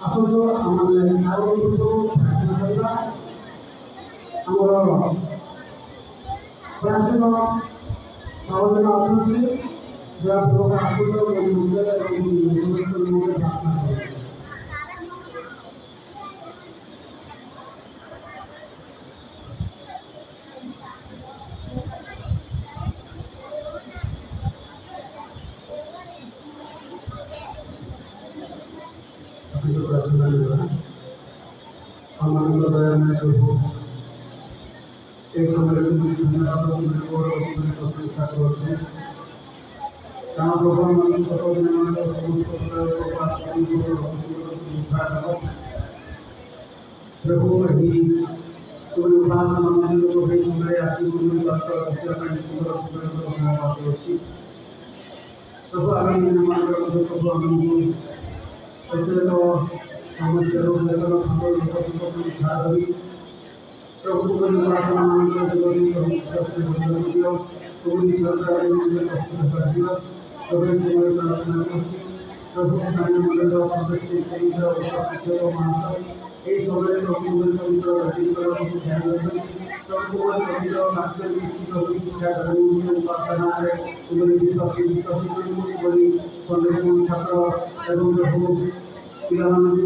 আসলে আমাদের আরো ଆମର ପ୍ରାଚୀନ ପାଉନ ଅଛନ୍ତି ଯାହାଫଳରେ ଆସୁର ମୂଲ୍ୟ ଏବଂ ମୂଲ୍ୟ ପ୍ରାର୍ଥନା କରନ୍ତି। एक समय धन्यवाद प्रशंसा करें कारण प्रधानमंत्री प्रभु तुम्हें उपासना मंदिर को समय आसी प्रभु आगामी प्रभु समस्या उद्धार प्रभु तुम्हें उपासना मंदिर तुम्हें सरकार प्रभु समय प्रार्थना प्रभु स्थानीय मंडल सदस्य शिक्षक महाशय এই সময়ে প্রভুদের পবিত্র ধ্যান প্রভুদের পবিত্র বাক্যের শিক্ষা শিক্ষা উপাসনায় এগুলি বিশ্বাসী বলি সন্দেশ ছাত্র এবং প্রভু পিলাମାନଙ୍କୁ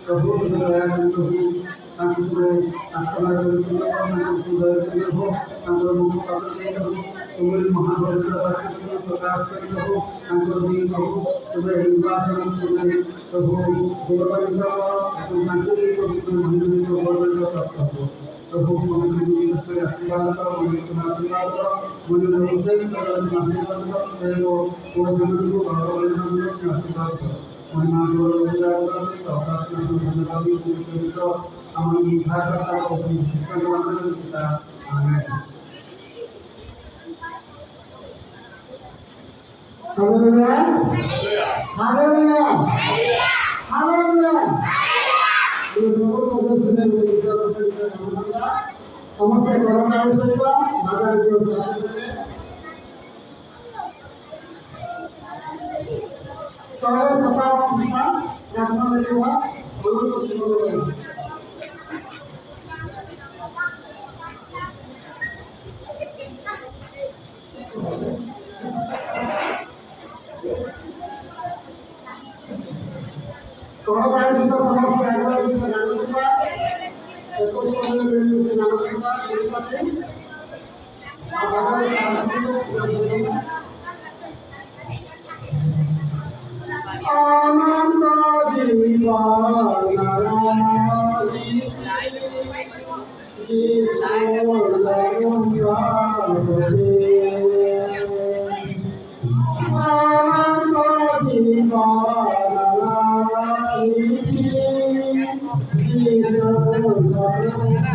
প্রভু দয়া প্রভু ତାଙ୍କୁ ଆତ୍ମା ତାଙ୍କର ମୁଖ ତୁମରି ମହାପବିତ୍ର ପ୍ରକାଶ କରି ପ୍ରଭୁ ତାଙ୍କର ବି ପ୍ରଭୁ ତୁମେ ଉପାସନା ପ୍ରଭୁ ଗୌରବାନ୍ୱିତ ଏବଂ ତାଙ୍କୁ ବି ପବିତ୍ର ମହିମା ଗୌରବାନ୍ୱିତ ପ୍ରାପ୍ତ ପ୍ରଭୁ ସମସ୍ତଙ୍କୁ ବିଶେଷ କରି ଆଶୀର୍ବାଦ କର ଆଶୀର୍ବାଦ ମନ୍ଦିର ଆଶୀର୍ବାଦ ଏବଂ ପୁଅମାନଙ୍କୁ ଆଶୀର୍ବାଦ କର महिमा समस्त corona Saya sekarang kita yang menerima untuk seluruh kalau kita sama sekali kita jangan lupa ekor jangan lupa Ananda Jivanarali Jisolayam Sarvade Ananda Jivanarali Jisolayam Sarvade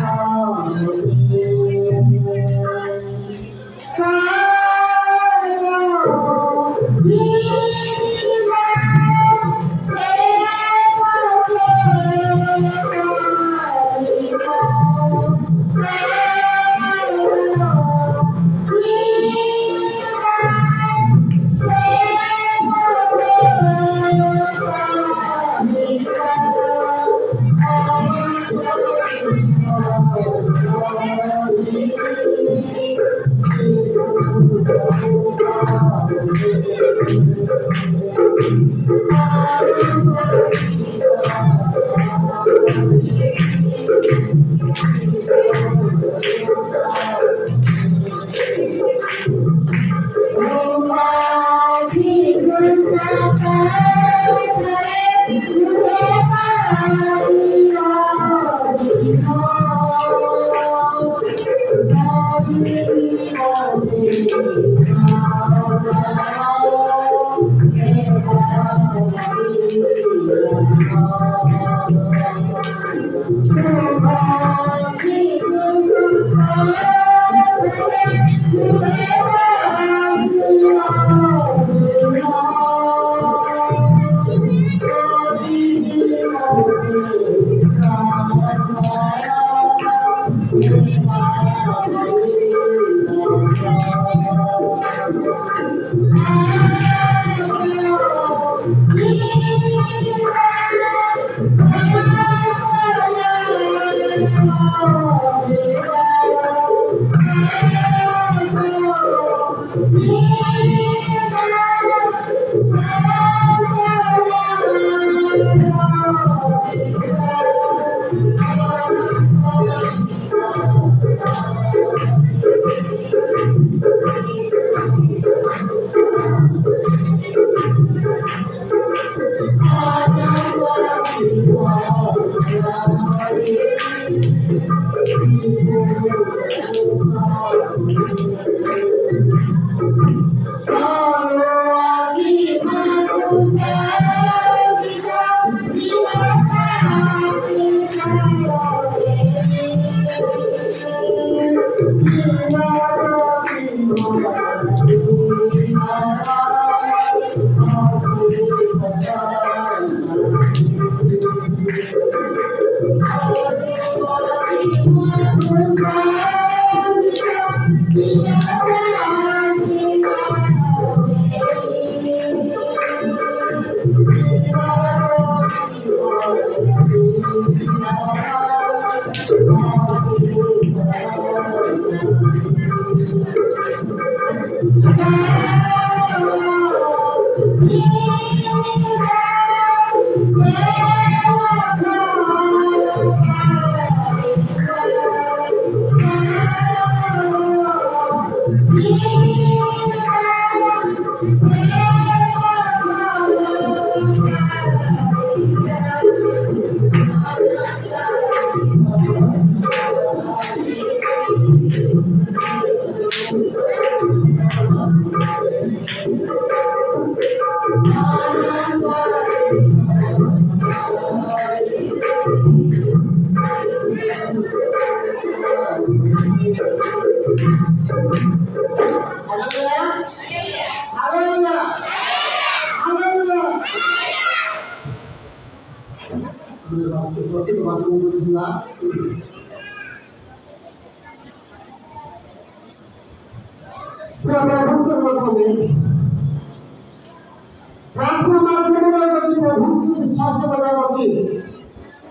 प्रार्थना माध्यमରେ ଯଦି ପ୍ରଭୁଙ୍କୁ ବିଶ୍ୱାସ କରିବାର ଅଛି,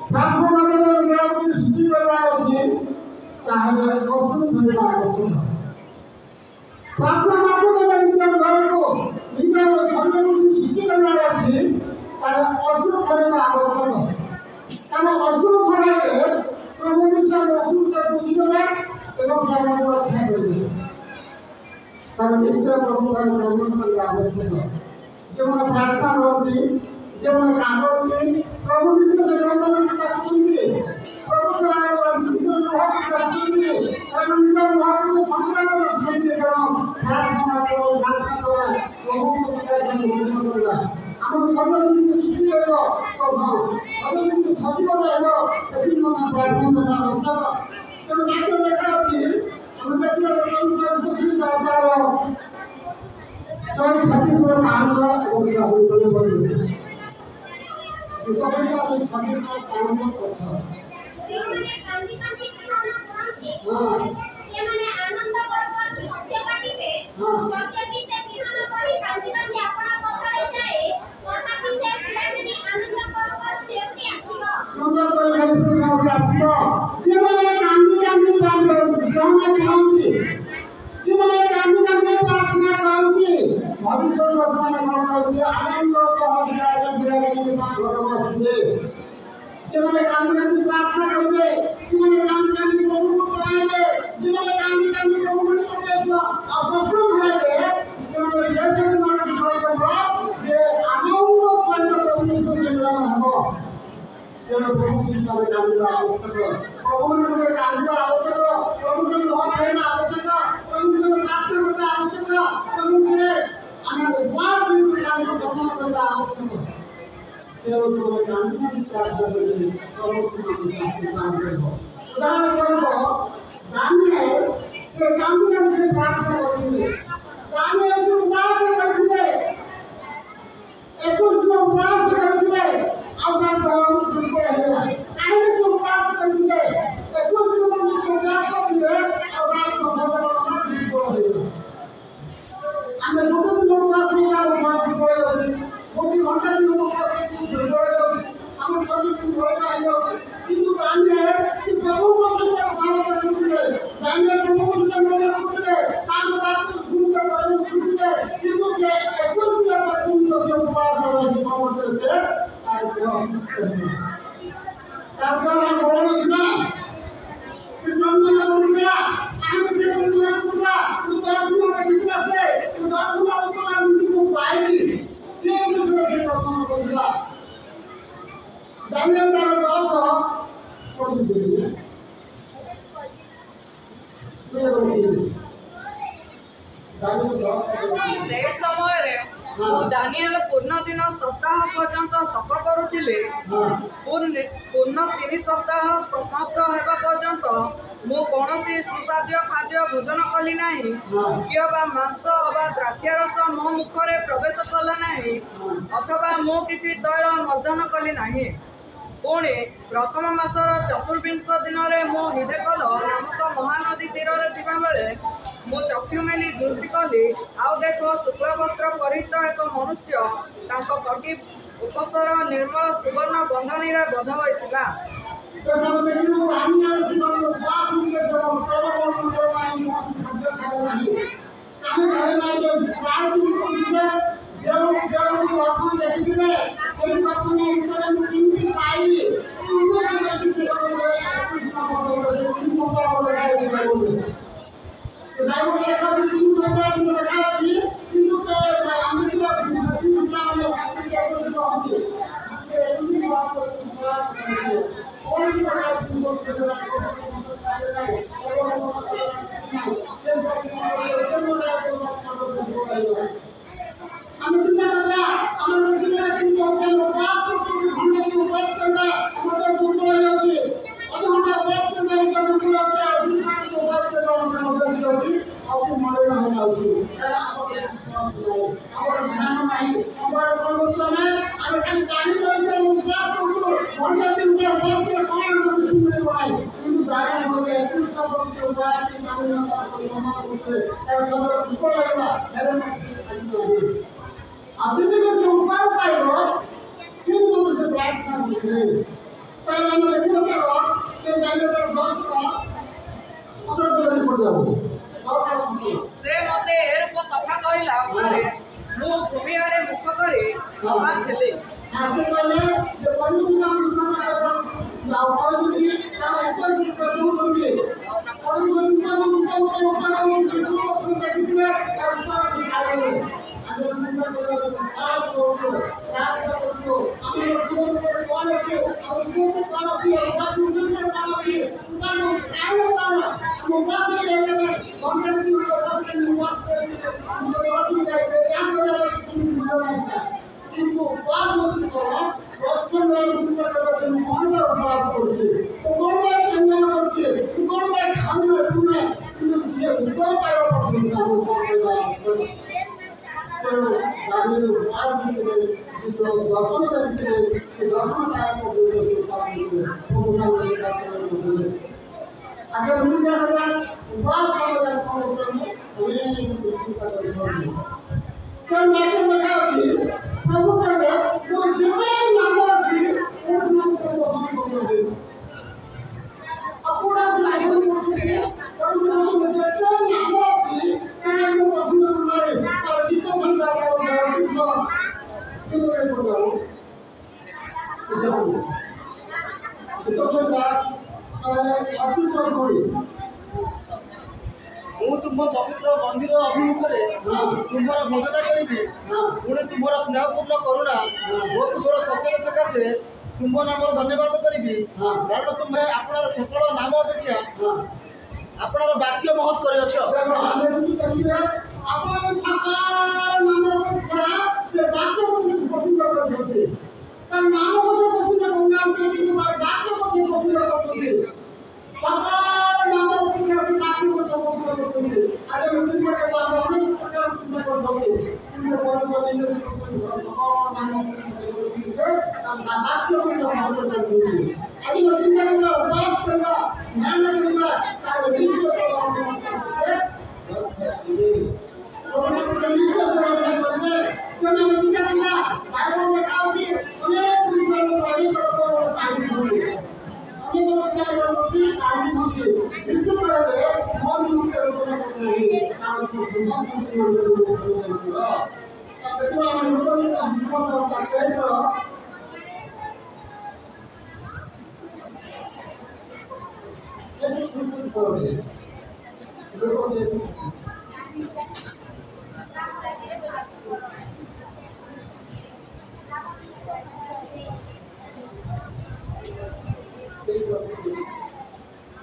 ପ୍ରାर्थନା ମାଧ୍ୟମରେ ନିଜକୁ ସୃଷ୍ଟି କରିବାର ଅଛି, ତାହେଲେ ଅସୁର ଧରିବା ଆବଶ୍ୟକ। ପ୍ରାर्थନା ମାଧ୍ୟମରେ ନିଜ ଘରକୁ ନିଜ ଶରୀରକୁ ସୃଷ୍ଟି କରିବାର ଅଛି, ତାହେଲେ ଅସୁର ଧରିବା ଆବଶ୍ୟକ। କାରଣ ଅସୁର ଧରାଇଲେ ପ୍ରଭୁ ନିଶ୍ଚୟ ଅସୁରକୁ ବୁଝିଦେବେ ଏବଂ ସେମାନଙ୍କୁ ରକ୍ଷା କରିବେ। ତାର ନିଶ୍ଚୟ ପ୍ରଭୁ ଗ୍ରହଣ କରିବା ଆବଶ୍ୟକ। ଯେଉଁମାନେ ପ୍ରାର୍ଥନା କରନ୍ତି, ଯେଉଁମାନେ କାନ୍ଦନ୍ତି, ପ୍ରଭୁ ନିଶ୍ଚୟ ସେ ଗ୍ରନ୍ଥକୁ ଡାକୁଛନ୍ତି, ପ୍ରଭୁ ନିଜର ଲୁହକୁ ଡାକୁଛନ୍ତି, କାରଣ ନିଜର ଲୁହକୁ ସଂଗ୍ରାମ ରଖୁଛନ୍ତି। କାରଣ ପ୍ରାର୍ଥନା ପ୍ରଭୁଙ୍କୁ ଗ୍ରହଣ କରିବା ଆମର ଶରୀର ଯେମିତି ସୃଷ୍ଟି ରହିବ, ଯେମିତି ସଜୀବ ରହିବ, ସେଥିପାଇଁ ଆମେ ପ୍ରାର୍ଥନା କରିବା ଆବଶ୍ୟକ। ତେଣୁ ତାଙ୍କର ଲେଖା ଅଛି, ଆମେ ଦେଖିବା ତାର 126 ପାହାଚ ଏବଂ ସବୁବେଳେ କରିବେ। ଯେଉଁମାନେ କାନ୍ଦି କାନ୍ଦି ବିହନ ବୁଣନ୍ତି, ସେମାନେ ଆନନ୍ଦ ଗର୍ବରେ ଶସ୍ୟ କାଟିବେ। ଯଦ୍ୟପି ସେ ବିହନ ପରି କାନ୍ଦି କାନ୍ଦି ଆପଣା ପଥରେ ଯାଏ, ତଥାପି ସେ ଫେରି ଆନନ୍ଦ ଗର୍ବ ଝିଅଟି ଆସିବ। ଯେଉଁମାନେ କାନ୍ଦି କାନ୍ଦି ବିହନ ବୁଣନ୍ତି, ଯେଉଁମାନେ କାନ୍ଦି କାନ୍ଦି ପ୍ରାର୍ଥନା କରନ୍ତି, ଭବିଷ୍ୟତ ସେମାନେ କଣ କରନ୍ତି? ଆନନ୍ଦ ସହ ବିରାଜ ଘରକୁ ଆସିବେ। ଯେଉଁମାନେ କାନ୍ଦି କାନ୍ଦି ପ୍ରାର୍ଥନା କରିବେ, ଯେଉଁମାନେ କାନ୍ଦି କାନ୍ଦି ପ୍ରଭୁଙ୍କୁ ଜଣାଇବେ, ଯେଉଁମାନେ କାନ୍ଦି କାନ୍ଦି ପ୍ରଭୁଙ୍କୁ ଆଉ ଶସ୍ତ୍ର ଧରାଇବେ, ସେମାନେ ଶେଷ ଦିନରେ କହିବ ଯେ ଆନନ୍ଦ ସହିତ ପ୍ରଭୁ ମିଳନ ହେବ। ତେଣୁ ପ୍ରଭୁ ଚିନ୍ତାରେ କାନ୍ଦିବା ଆବଶ୍ୟକ, ପ୍ରଭୁଙ୍କ କାନ୍ଦିବା ଆବଶ୍ୟକ, ପ୍ରଭୁଙ୍କ ଲୁହ ଛାଡ଼ିବା ଆବଶ୍ୟକ, ପ୍ରଭୁଙ୍କ ପ୍ରାର୍ଥନା କରିବା ଆବଶ୍ୟକ, ପ୍ରଭୁଙ୍କ ଆମେ ଉପବାସ ଯତ୍ନ କରିବା ଆବଶ୍ୟକ। ତେଣୁ କାନ୍ଦି କାନ୍ଦି ପ୍ରାର୍ଥନା କରିବେ, ପ୍ରଭୁ ଆଶୀର୍ବାଦ ଦେବ। ଉଦାହରଣ ସ୍ୱରୂପ ଦାନିଏଲ ସେ କାନ୍ଦି କାନ୍ଦି ସେ ପ୍ରାର୍ଥନା କରିଥିଲେ। ଦାନିଏଲ ସେ ଉପବାସ କରିଥିଲେ, 21 ଦିନ ଉପବାସ କରିଥିଲେ, ଆଉ ତାର ଦେହ ଦୁର୍ବଳ ହେଇଗଲା। କାହିଁକି ସେ ଉପବାସ କରିଥିଲେ? 21 ଦିନ ସେ ଉପବାସ କରିଥିଲେ, ଆଉ ତାର ଦୁର୍ବଳ ହେଇଗଲା। ଆମେ ଗୋଟେ ଦିନ ଉପବାସ କଲେ ଆମ ଶରୀର ଦୁର୍ବଳ ହେଇଯାଉଛି, ଗୋଟେ ଘଣ୍ଟା ଦିନ ଉପବାସ ଦୁର୍ବଳ ହେଇଯାଉଛି, ଆମ ଶରୀର ଦୁର୍ବଳ ହେଇଯାଉଛି। କିନ୍ତୁ ଦାନିଏଲ ସେ ପ୍ରଭୁଙ୍କ ସହିତ କଥାବାର୍ତ୍ତା କରୁଥିଲେ, ଦାନିଏଲ ପ୍ରଭୁଙ୍କ ସହିତ ମିଳନ କରୁଥିଲେ, ତାଙ୍କ ପ୍ରାର୍ଥନା ଶୁଣିବା ପ୍ରଭୁ ଖୁସିଥିଲେ। କିନ୍ତୁ ସେ 21 ଦିନ ପର୍ଯ୍ୟନ୍ତ ସେ ଉପବାସ ରହି କଣ କରୁଥିଲେ? ତାର ଦେହ ଅସୁସ୍ଥ ହେଇଗଲା। ତାର ଦ୍ୱାରା ବଳ ଥିଲା, ସେ ବନ୍ଧନ କରୁଥିଲା, କାହିଁକି ସେ ବନ୍ଧନ କରୁଥିଲା? ଦର୍ଶନ ଦେଖିଥିଲା, ସେ ଦର୍ଶନ ମୁଁ ପାଇଲି, ସେ ବିଷୟରେ ସେ ବର୍ତ୍ତମାନ କରୁଥିଲା। ଦାନିଏଲ ତାର 10 ପଢ଼ିଥିଲେ। दिन सप्ताह पर्यंत शक करुले पूर्ण 3 सप्ताह समाप्त होगा पर्यंत मु कौन सुस्वाद्य खाद्य भोजन कली ना कि मांस अबा द्राक्षारस मो मुखरे प्रवेश कला ना अथवा मु किसी तैल मर्दन कली ना। पुणी प्रथम मासर चतुर्विंश दिन में मु हिदेकल नामक महानदी तीर बेले मु चक्षु मेली दृष्टि कली आउ देख शुक्ल वस्त्र परिहित एक मनुष्य कटी उपसर निर्मल सुवर्ण बंधनी बध होता। तुम पवित्र मंदिर अभिमुखे तुम्हारा भजना करी पुणे तुम्हार स्नेहपूर्ण करुणा और तुम्हार सत्यर सकाशे तुम नाम धन्यवाद करी कारण तुम्हें आपणार सकल नाम अपेक्षा आपणार वाक्य महत्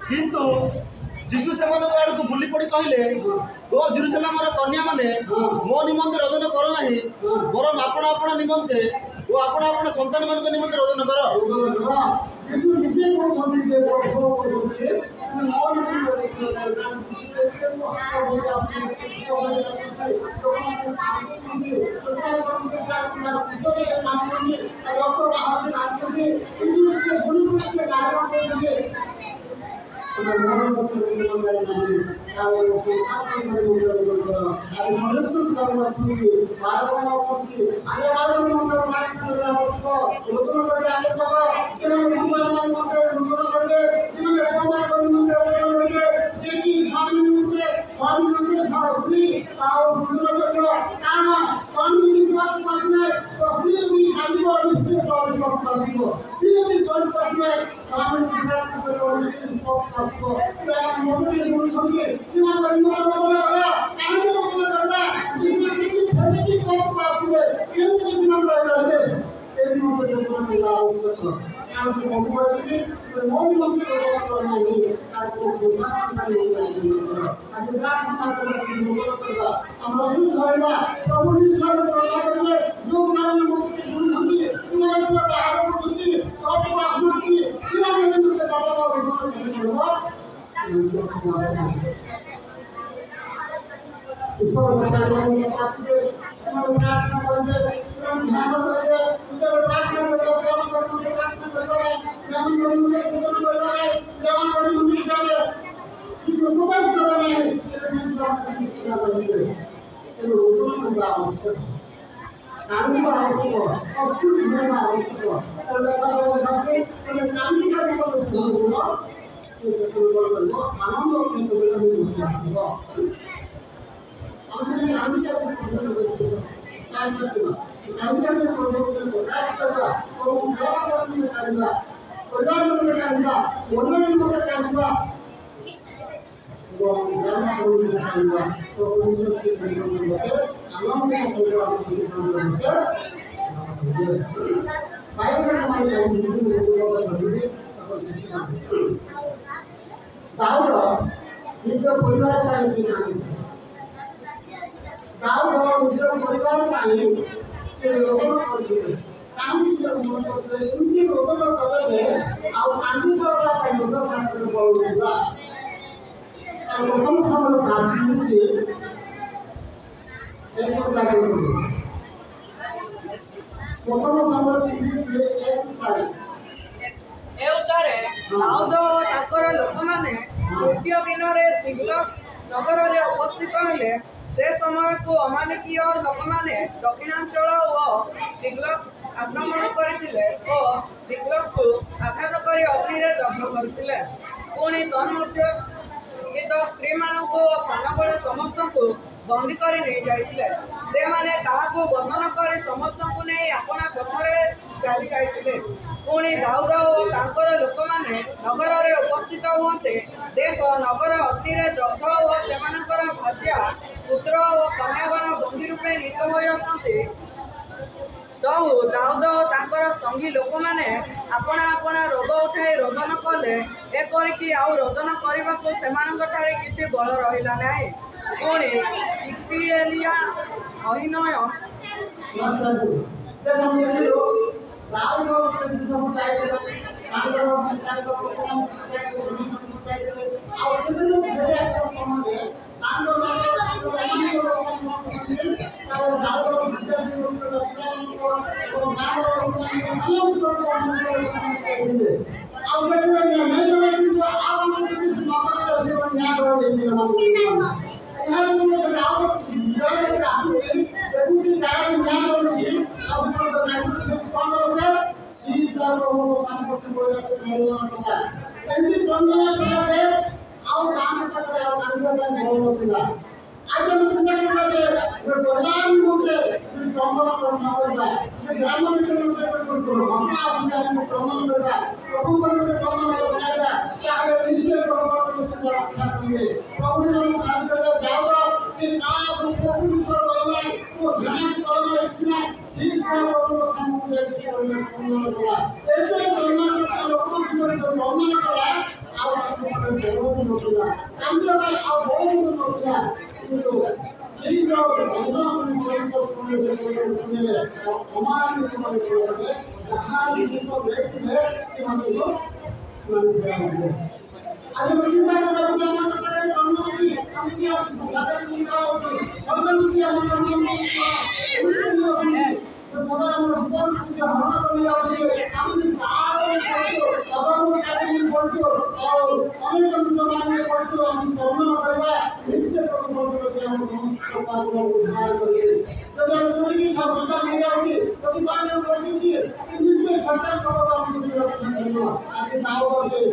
किंतु जीशु से आड़ को बुली पड़ी कहले गो जेरुसलेम कन्या माने मो निमंते रोदन कर नाही बरम आपण आपण निमंते वो आपण आपण संतान मान निमंते रोदन कर यीशु निजे को समझ के वो से मौन नगर में उपस्थित हेले से समय को अमालिकीय लोक मैंने दक्षिणांचल और सिग्लक आक्रमण करते और सिग्लक को आघात कर अग्नि दग्ध करते पुणी तन्मध्य स्त्री मान स्थान बड़े समस्त को बंदी कर नहीं जाते बंधन कर समस्त को नहीं अपना पथरे चली जाते पुणी दाऊद और लोक मैंने नगर में उपस्थित हुए देख नगर अग्नि दग्ध और से भाज्या पुत्र और कन्यागण बंदी रूपे नीत होती तहु दाऊद और संगी लोक मैंने अपना अपना रोद उठाई रोदन कले एपरिकी आउ रोदन करने को किसी बल रहा ना पुणी चिक्सिएलिया अभिनय बहुत नोटिया हम लोग का बहुत नोटिया ये जो भगवान को सुनने हमारे को जहाँ भी जिसको बैठे हैं कि हम लोग आज मुझे बात करना है हम क्या सुधार नहीं करोगे सब क्या हम तो सदा हम रिपोर्ट जो हमारा लिया है हम बाहर पढ़ो अगर एकेडमी पढ़ो और अनेक समाज में पढ़ो हम कोरोना करवा निश्चय को हम काम को उद्धार करेंगे जब हम चोरी की समस्या नहीं होगी तो बात हम करेंगे निश्चय सरकार को हम सुरक्षा करेंगे आगे गांव से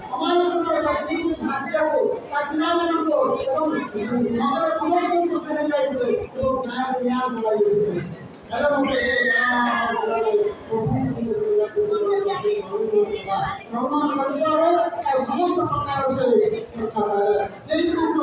हमारे भाग्य को कठिनाई को हमारे समस्त को सुने जाएंगे तो ज्ञान बुलाइए हेलो भगवान परिवार और समस्त प्रकार से सही रूप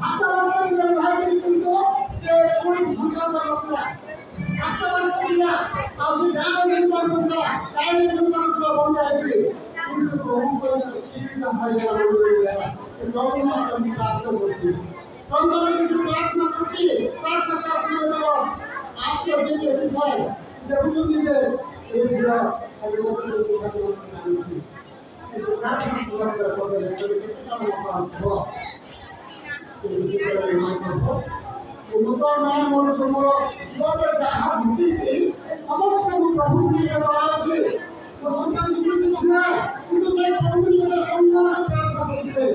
7 वर्ष विवाह किंतु से कोई संतान नथला 7 वर्ष बिना अब गाँव निर्माण करला साइड निर्माण करला बंद है किंतु प्रभु को सीधा हाइला बोलला से गौरव कमी प्राप्त होती प्रभु की प्रार्थना करती प्रार्थना करती हो आज के दिन के विषय देखो निजे ये जो अभिमुखी की घटना थी तो प्रार्थना सुबह कर बोले तो कितना मौका हो उनको नाम और तुमको जो जहाँ भूति थी समस्त प्रभु की कराओगे तो संतान की दुनिया उनको से प्रभु की अंदर प्रार्थना करते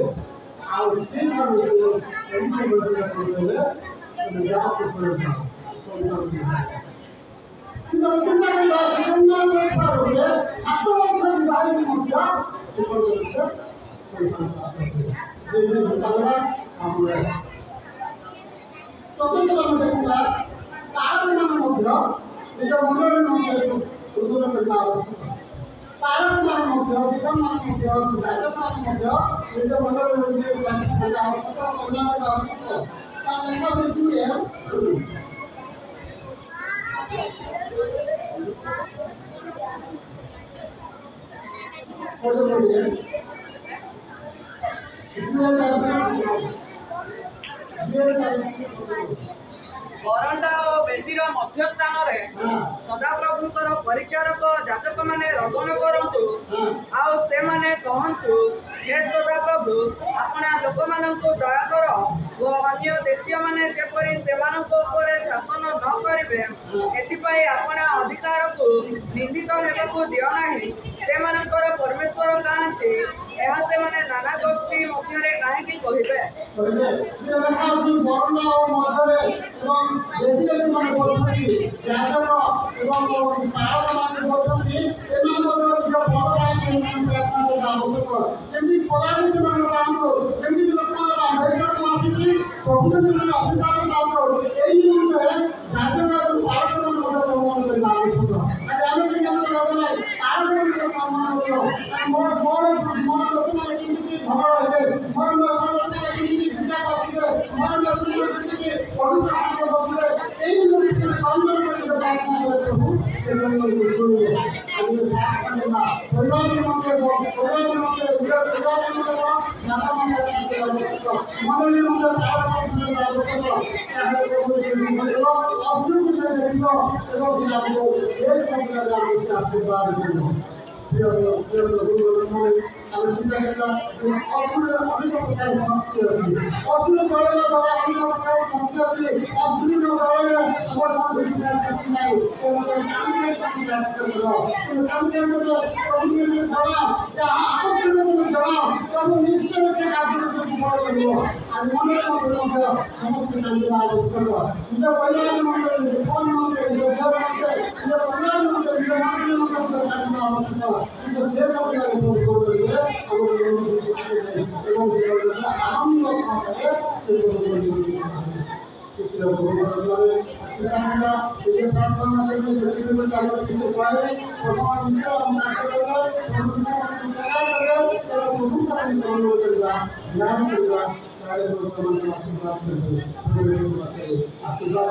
और दिन भर वो ऐसे बोलते करते हैं तो जाओ तो करो तो उनका विवाह संगम में करोगे 7 वर्ष विवाह की मुद्दा ऊपर से कोई संतान देखिए बताना हम स्वतंत्र मनोरंजन कालक्रम मध्य निज मनोरंजन उद्योग करना आवश्यक कालक्रम मध्य विक्रम मध्य जातक मध्य निज मनोरंजन करना आवश्यक कल्याण आवश्यक का लेखा देखिए फोटो लीजिए बरंडा और बेदीर मध्य स्थान रे सदाप्रभुंकर परिचारक जाजक माने रगन करंतु आउ से माने कहंतु हे सदाप्रभु आपना लोक मानंको दया कर वो अन्य देशीय माने जेपरि सेमानंको ऊपर शासन न करिवे एथिपाई आपना अधिकार को निंदित हेबाकू दियो नाही सेमानंकर परमेश्वर कहंती एहा से माने नाना गोष्ठी मध्यरे काहे की कहिबे कहले जे लेखा अछि बरना और मधरे एवं बेदीय माने बसंती जाजक एवं पालक माने बसंती एमान मधर जो बड़ राय प्रार्थना को आवश्यक जेमि पदानि से मान कांतो जेमि लोकना अमेरिकन वासी प्रभु ने आशीर्वाद कांतो एई मुंडे जाजक और पालक माने मधर आवश्यक आज आमे के जानो लागले पालक माने काम करो मोर मोर दसमाने किंतु भगड़ है मोर दसमाने किंतु विचार आसीबे मोर दसमाने किंतु पवित्र आत्मा बसले एई लोक के अंदर में प्रार्थना करे प्रभु से लोग सुनिए आज प्रार्थना परिवार में परिवार में नाम में मनोले में प्रार्थना आवश्यक चाहे प्रभु से मिलो असुर से देखो एवं आपको शेष संग्रह का आशीर्वाद देना আমি চিন্তা করলাম অসুরের অনেক প্রকার শক্তি আছে অসুর বলে ধরে অনেক প্রকার শক্তি আছে অসুর বলে আমার মানুষের প্রকার শক্তি নাই তোমাদের কামকে কাজ করো তুমি কামকে করো প্রভুকে ধরা যাহা আবশ্যক তুমি ধরা প্রভু নিশ্চয় সে কাজগুলো সব বড় করবো আজ মনে করো সমস্ত কাজগুলো আবশ্যক নিজ পরিবার মধ্যে ফোন মধ্যে যোগাযোগ মধ্যে নিজ পরিবার মধ্যে নিজ মানুষের মধ্যে কাজগুলো আবশ্যক কিন্তু সে সব কাজগুলো করতে এবং আনন্দ সহকারে প্রার্থনা কিছু পারে আশীর্বাদ